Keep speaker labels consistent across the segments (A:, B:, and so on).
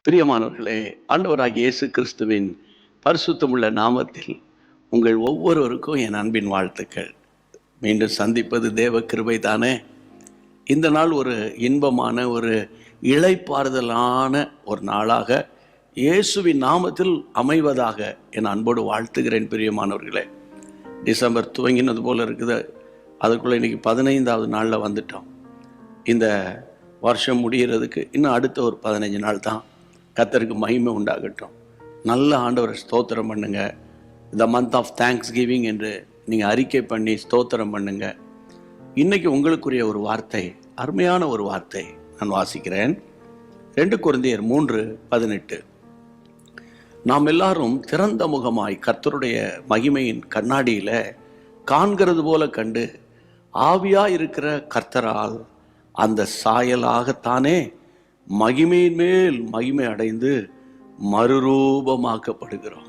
A: பிரியமானவர்களே, ஆண்டவராகிய இயேசு கிறிஸ்துவின் பரிசுத்தமுள்ள நாமத்தில் உங்கள் ஒவ்வொருவருக்கும் என் அன்பின் வாழ்த்துக்கள். மீண்டும் சந்திப்பது தேவ கிருபை தானே. இந்த நாள் ஒரு இன்பமான, ஒரு இளைப்பாறுதலான ஒரு நாளாக இயேசுவின் நாமத்தில் அமைவதாக என் அன்போடு வாழ்த்துகிறேன். பிரியமானவர்களே, டிசம்பர் துவங்கினது போல் இருக்குது. அதுக்குள்ளே இன்றைக்கி 15வது நாளில் வந்துட்டோம். இந்த வருஷம் முடிகிறதுக்கு இன்னும் அடுத்த ஒரு 15 நாள் தான். கர்த்தருக்கு மகிமை உண்டாகட்டும். நல்ல ஆண்டவரை ஸ்தோத்திரம் பண்ணுங்க. இந்த மந்த் ஆஃப் தேங்க்ஸ் கிவிங் என்று நீங்கள் அறிக்கை பண்ணி ஸ்தோத்திரம் பண்ணுங்க. இன்னைக்கு உங்களுக்குரிய ஒரு வார்த்தை, அருமையான ஒரு வார்த்தை நான் வாசிக்கிறேன். 2 கொரிந்தியர் 3:18. நாம் எல்லாரும் திறந்த முகமாய் கர்த்தருடைய மகிமையின் கண்ணாடியில் காண்கிறது போல கண்டு ஆவியாய் இருக்கிற கர்த்தரால் அந்த சாயலாகத்தானே மகிமையின் மேல் மகிமை அடைந்து மறுரூபமாக்கப்படுகிறோம்.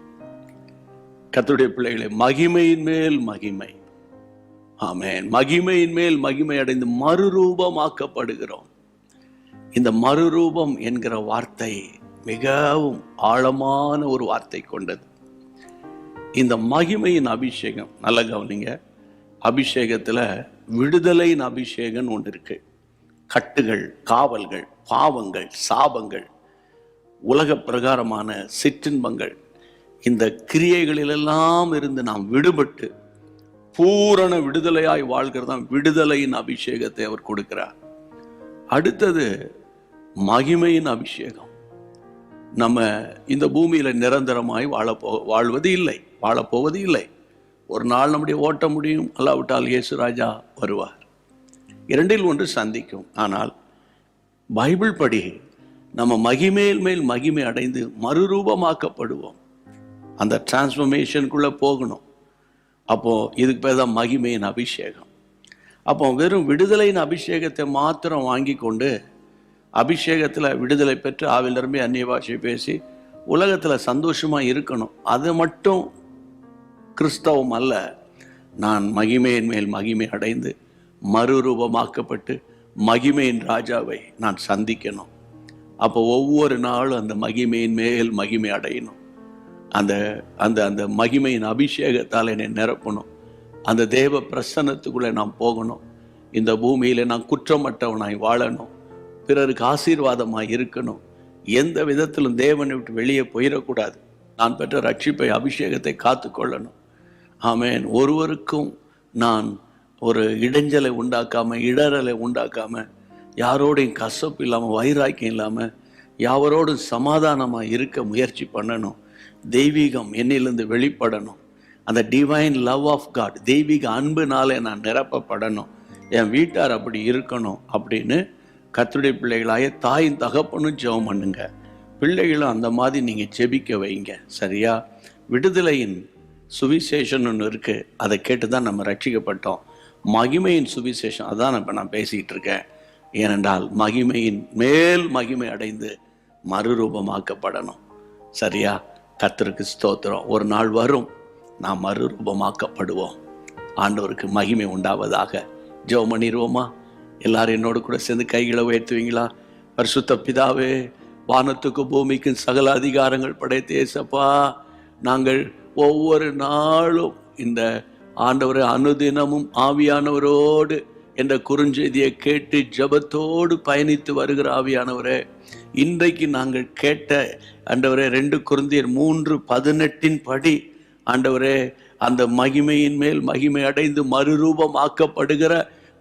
A: கர்த்தருடைய பிள்ளைகளே, மகிமையின் மேல் மகிமை, ஆமென், மகிமையின் மேல் மகிமை அடைந்து மறுரூபமாக்கப்படுகிறோம். இந்த மறுரூபம் என்கிற வார்த்தை மிகவும் ஆழமான ஒரு வார்த்தை கொண்டது. இந்த மகிமையின் அபிஷேகம், நல்ல கவனிங்க, அபிஷேகத்தில் விடுதலையின் அபிஷேகம் ஒன்று இருக்கு. கட்டுகள், காவல்கள், பாவங்கள், சாபங்கள், உலக பிரகாரமான சிற்றின்பங்கள், இந்த கிரியைகளிலெல்லாம் இருந்து நாம் விடுபட்டு பூரண விடுதலையாய் வாழ்கிறதான் விடுதலையின் அபிஷேகத்தை அவர் கொடுக்கிறார். அடுத்தது மகிமையின் அபிஷேகம். நம்ம இந்த பூமியில நிரந்தரமாய் வாழ்வது இல்லை, வாழப்போவது இல்லை. ஒரு நாள் நம்முடைய ஓட்ட முடியும், அல்லாவிட்டால் இயேசு ராஜா வருவார். 2இல் 1 சந்திக்கும். ஆனால் பைபிள் படி நம்ம மகிமேல் மேல் மகிமை அடைந்து மறுரூபமாக்கப்படுவோம். அந்த டிரான்ஸ்ஃபர்மேஷனுக்குள்ளே போகணும். அப்போ இதுக்கு பேர் தான் மகிமையின் அபிஷேகம். அப்போ வெறும் விடுதலையின் அபிஷேகத்தை மாத்திரம் வாங்கி கொண்டு அபிஷேகத்தில் விடுதலை பெற்று ஆவில் நிரம்பி அந்நிய பாஷை பேசி உலகத்தில் சந்தோஷமாக இருக்கணும், அது மட்டும் கிறிஸ்தவம் அல்ல. நான் மகிமையின் மேல் மகிமை அடைந்து மறுரூபமாக்கப்பட்டு மகிமையின் ராஜாவை நான் சந்திக்கணும். அப்போ ஒவ்வொரு நாளும் அந்த மகிமையின் மேல் மகிமை அடையணும். அந்த அந்த அந்த மகிமையின் அபிஷேகத்தால் என்னை நிரப்பணும். அந்த தேவ பிரசன்னத்துக்குள்ளே நான் போகணும். இந்த பூமியில் நான் குற்றமற்றவனாய் வாழணும். பிறருக்கு ஆசீர்வாதமாய் இருக்கணும். எந்த விதத்திலும் தேவனை விட்டு வெளியே போயிடக்கூடாது. நான் பெற்ற ரட்சிப்பை, அபிஷேகத்தை காத்து கொள்ளணும். ஆமென். ஒருவருக்கும் நான் ஒரு இடைஞ்சலை உண்டாக்காமல், இடரலை உண்டாக்காமல், யாரோடையும் கசப்பு இல்லாமல், வைராக்கியம் இல்லாமல், யாவரோடும் சமாதானமாக இருக்க முயற்சி பண்ணணும். தெய்வீகம் என்னிலிருந்து வெளிப்படணும். அந்த டிவைன் லவ் ஆஃப் காட், தெய்வீக அன்புனாலே நான் நிரப்பப்படணும். என் வீட்டார் அப்படி இருக்கணும் அப்படின்னு கர்த்தருடைய பிள்ளைகளாய தாயின் தகப்பனும் ஜெபம் பண்ணுங்க. பிள்ளைகளும் அந்த மாதிரி நீங்கள் ஜெபிக்க வைங்க. சரியா? விடுதலையின் சுவிசேஷன் ஒன்று இருக்குது. அதை கேட்டு தான் நம்ம ரட்சிக்கப்பட்டோம். மகிமையின் சுவிசேஷம், அதான் இப்போ நான் பேசிக்கிட்டு இருக்கேன். ஏனென்றால் மகிமையின் மேல் மகிமை அடைந்து மறுரூபமாக்கப்படணும். சரியா? கர்த்தருக்கு ஸ்தோத்திரம். ஒரு நாள் வரும், நாம் மறுரூபமாக்கப்படுவோம். ஆண்டவருக்கு மகிமை உண்டாவதாக. ஜெபம் பண்ணிடுவோமா? எல்லாரும் என்னோடு கூட சேர்ந்து கைகளை உயர்த்துவீங்களா? பரிசுத்த பிதாவே, வானத்துக்கும் பூமிக்கும் சகல அதிகாரங்கள் படைத்த இயேசப்பா, நாங்கள் ஒவ்வொரு நாளும் இந்த ஆண்டவரை அனுதினமும் ஆவியானவரோடு என்ற குறுஞ்செய்தியை கேட்டு ஜபத்தோடு பயணித்து வருகிற ஆவியானவரே, இன்றைக்கு நாங்கள் கேட்ட ஆண்டவரே 2 கொரிந்தியர் 3:18 படி ஆண்டவரே, அந்த மகிமையின் மேல் மகிமை அடைந்து மறுரூபமாக்கப்படுகிற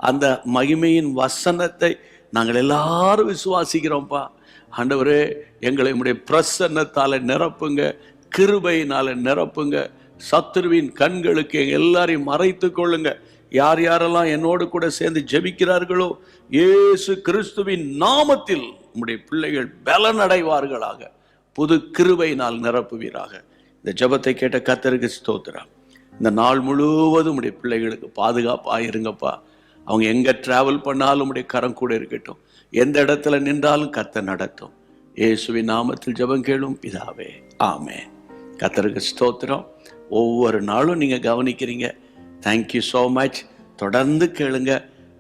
A: அந்த மகிமையின் வசனத்தை நாங்கள் எல்லாரும் விசுவாசிக்கிறோம்ப்பா. ஆண்டவரே, எங்களை உம்முடைய பிரசன்னத்தால் நிரப்புங்க, கிருபையினால நிரப்புங்க. சத்துருவின் கண்களுக்கு எல்லாரையும் மறைத்து கொள்ளுங்க. யார் யாரெல்லாம் என்னோடு கூட சேர்ந்து ஜெபிக்கிறார்களோ, இயேசு கிறிஸ்துவின் நாமத்தில் உம்முடைய பிள்ளைகள் பலனடைவார்களாக. புது கிருபையினால் நிரப்புவீராக. இந்த ஜெபத்தை கேட்ட கர்த்தருக்கு ஸ்தோத்திரம். இந்த நாள் முழுவதும் உம்முடைய பிள்ளைகளுக்கு பாதுகாப்பாக இருங்கப்பா. அவங்க எங்கே டிராவல் பண்ணாலும் உம்முடைய கரம் கூட இருக்கட்டும். எந்த இடத்துல நின்றாலும் கர்த்தர் நடத்தும். இயேசுவின் நாமத்தில் ஜெபம் கேளும் பிதாவே, ஆமென். கர்த்தருக்கு ஸ்தோத்திரம். ஒவ்வொரு நாளும் நீங்கள் கவனிக்கிறீங்க. Thank you so much. தொடர்ந்து கேளுங்க,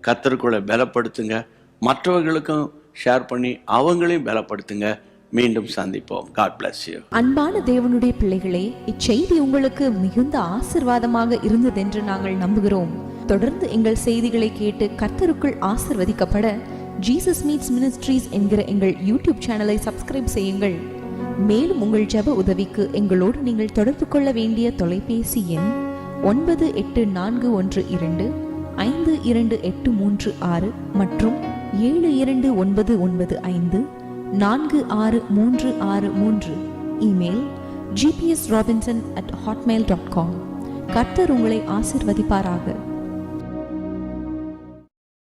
A: கர்த்தருக்குள்ளே பலப்படுத்துங்க. மற்றவர்களுக்கும் ஷேர் பண்ணி அவங்களையும் பலப்படுத்துங்க. மீண்டும் சந்திப்போம். God bless you.
B: அன்பான தேவனுடைய பிள்ளைகளே, இச்செய்தி உங்களுக்கு மிகுந்த ஆசீர்வாதமாக இருந்ததென்று நாங்கள் நம்புகிறோம். தொடர்ந்து எங்கள் செய்திகளை கேட்டு கர்த்தருக்குள் ஆசீர்வதிக்கப்பட ஜீசஸ் மீட்ஸ் மினிஸ்ட்ரீஸ் என்கிற எங்கள் யூடியூப் சேனலை சப்ஸ்கிரைப் செய்யுங்கள். மேலும் உங்கள் ஜெப உதவிக்கு எங்களோடு நீங்கள் தொடர்பு கொள்ள வேண்டிய தொலைபேசி எண் 9842252836 மற்றும் 7299546363. Email gpsrobinson@hotmail.com. கர்த்தர் உங்களை ஆசீர்வதிப்பாராக.